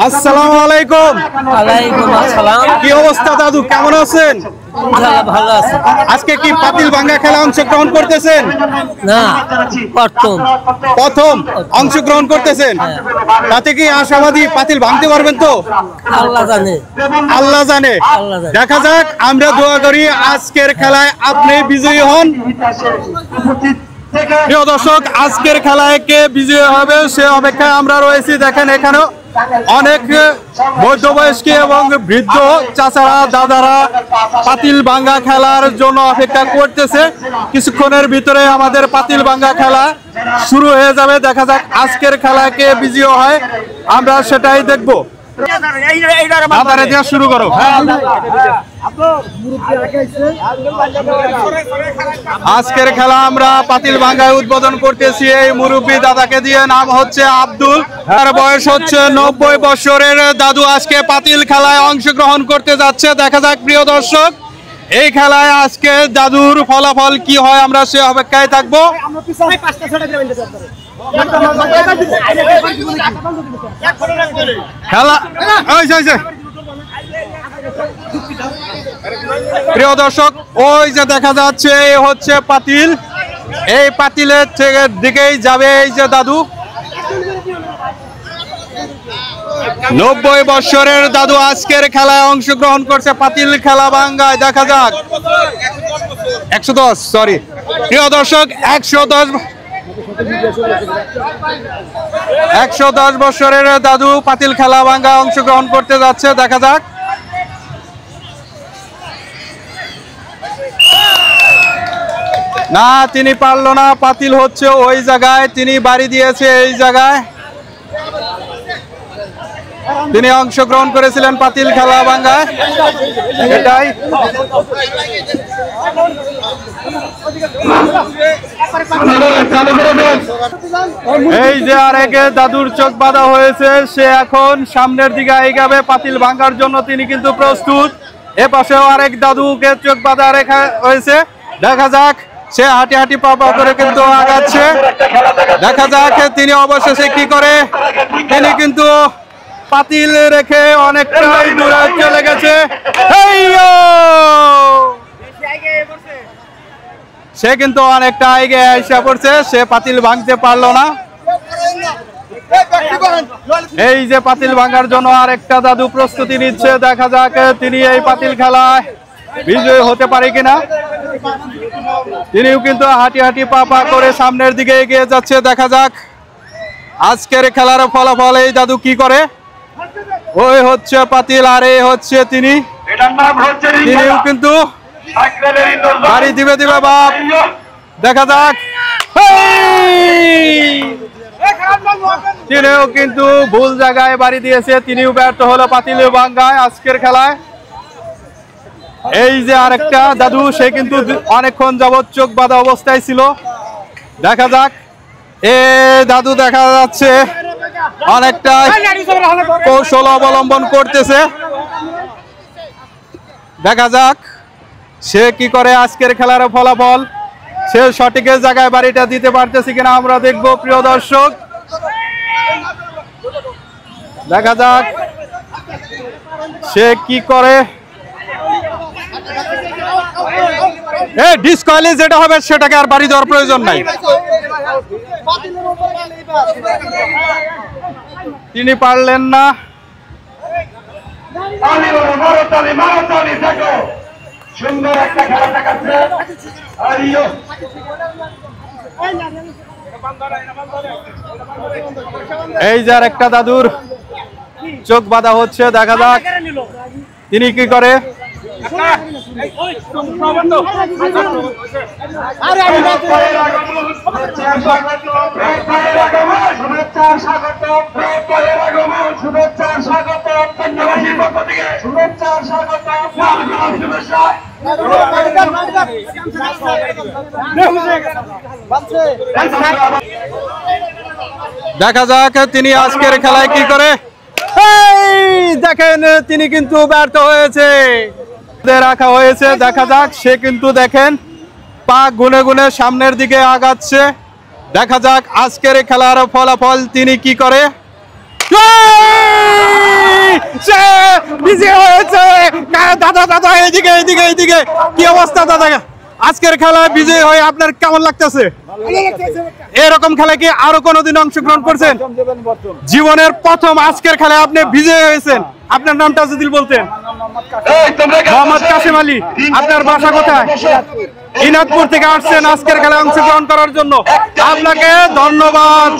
আসসালামু আলাইকুম। ওয়ালাইকুম আসসালাম। কি অবস্থা দাদু, কেমন আছেন? ইনশাআল্লাহ ভালো আছি। আজকে কি পাতিল ভাঙ্গা খেলা অংশগ্রহণ করতেছেন? না, প্রথম অংশগ্রহণ করতেছেন। তাতে কি আশাবাদী পাতিল ভাঙতে পারবেন তো? আল্লাহ জানে। আল্লাহ জানে। দেখা যাক, আমরা দোয়া করি আজকের খেলায় আপনি বিজয়ী হন। প্রিয় দর্শক, আজকের খেলায় কে বিজয়ী হবে সে অপেক্ষায় আমরা রয়েছি। দেখেন এখানে অনেক মধ্যবয়স্ক এবং বৃদ্ধ চাচারা দাদারা পাতিল ভাঙ্গা খেলার জন্য অপেক্ষা করতেছে। কিছুক্ষণের ভিতরে আমাদের পাতিল ভাঙ্গা খেলা শুরু হয়ে যাবে। দেখা যাক আজকের খেলায় কে বিজয়ী হয়, আমরা সেটাই দেখবো। শুরু করো। আজকের খেলা আমরা পাতিল ভাঙ্গায় উদ্বোধন করতেছি এই মুরব্বী দাদাকে দিয়ে। নাম হচ্ছে আব্দুল, তার বয়স হচ্ছে 90 বছরের। দাদু আজকে পাতিল খেলায় অংশগ্রহণ করতে যাচ্ছে। দেখা যাক প্রিয় দর্শক, এই খেলায় আজকে দাদুর ফলাফল কি হয়, আমরা সে অপেক্ষায় থাকবো। খেলা প্রিয় দর্শক, ওই যে দেখা যাচ্ছে হচ্ছে পাতিল, এই পাতিলের দিকেই যাবে এই যে দাদু। 90 বছরের দাদু আজকের খেলায় অংশগ্রহণ করছে পাতিল খেলা ভাঙ্গায়। দেখা যাক 110, সরি প্রিয় দর্শক, 110 বছরের দাদু পাতিল খেলা ভাঙ্গা অংশগ্রহণ করতে যাচ্ছে। দেখা যাক। না, তিনি পারলো না। পাতিল হচ্ছে ওই জায়গায়, তিনি বাড়ি দিয়েছে এই জায়গায়। তিনি অংশগ্রহণ করেছিলেন পাতিল খেলা ভাঙ্গায়, এটাই। এই যে আরেক দাদুর চোখ বাঁধা হয়েছে, সে এখন সামনের দিকে এগোবে পাতিল ভাঙ্গার জন্য। তিনি কিন্তু প্রস্তুত। এ পাশেও আরেক দাদুকে চোখ বাঁধা রেখা হয়েছে। দেখা যাক, সে হাঁটি হাঁটি পা পা করে কিন্তু আগাচ্ছে। দেখা যাক তিনি অবশেষে কি করে। তিনি কিন্তু পাতিল রেখে অনেকটাই দূরে চলে গেছে। সে কিন্তু অনেকটা এগিয়ে এসে পড়ছে, সে পাতিল ভাঙতে পারলো না। এই যে পাতিল ভাঙার জন্য আরেকটা দাদু প্রস্তুতি নিচ্ছে। দেখা যাক তিনি এই পাতিল খেলায় বিজয়ী হতে পারে কিনা। তিনিও কিন্তু হাঁটি হাঁটি পা পা করে সামনের দিকে এগিয়ে যাচ্ছে। দেখা যাক আজকের খেলার ফলাফল এই দাদু কি করে। ওই হচ্ছে পাতিল, আর এই হচ্ছে তিনিও কিন্তু বাড়ি দিবে বাপ। দেখা যাক, তিনিও কিন্তু ভুল জায়গায় বাড়ি দিয়েছে। তিনিও ব্যর্থ হলো পাতিল ভাঙ্গায় আজকের খেলায়। এই যে আরেকটা দাদু, সে কিন্তু অনেকক্ষণ যাবৎ চোখ বাঁধা অবস্থায় ছিল। দেখা যাক, এ দাদু দেখা যাচ্ছে অনেকটা কৌশল অবলম্বন করতেছে। দেখা যাক সে কি করে আজকের খেলার ফলাফল। সে সঠিক জায়গায় বাড়িটা দিতে পারতেছে কিনা আমরা দেখব প্রিয় দর্শক। দেখা যাক সে কি করে। ডিসকয়েলে যেটা হবে সেটাকে আর বাড়ি দেওয়ার প্রয়োজন নাই। তিনি পারলেন না। এই যে আর একটা দাদুর চোখ বাঁধা হচ্ছে। দেখা যাক তিনি কি করে। দেখা যাক তিনি আজকের খেলায় কি করে। দেখেন তিনি কিন্তু ব্যর্থ হয়েছে, রাখা হয়েছে। দেখা যাক সে কিন্তু দেখেন পা গুনে গুনে সামনের দিকে আগাচ্ছে। দেখা যাক আজকের খেলার ফলাফল তিনি কি করে। সে বিজয় হয়েছে। দাদা দাদা এইদিকে এইদিকে এইদিকে, কি অবস্থা দাদা? আজকের খেলায় বিজয় হয়ে আপনার কেমন লাগতেছে? এরকম খেলায় কি আরো কোনোদিন অংশগ্রহণ করছেন? জীবনের প্রথম আজকের খেলায় আপনি বিজয় হয়েছেন। আপনার নামটা যদি বলতেন। মোহাম্মদ কাসেম আলী। আপনার বাসা কোথায়? ইনাদপুর থেকে আসছেন আজকের খেলায় অংশগ্রহণ করার জন্য। আপনাকে ধন্যবাদ।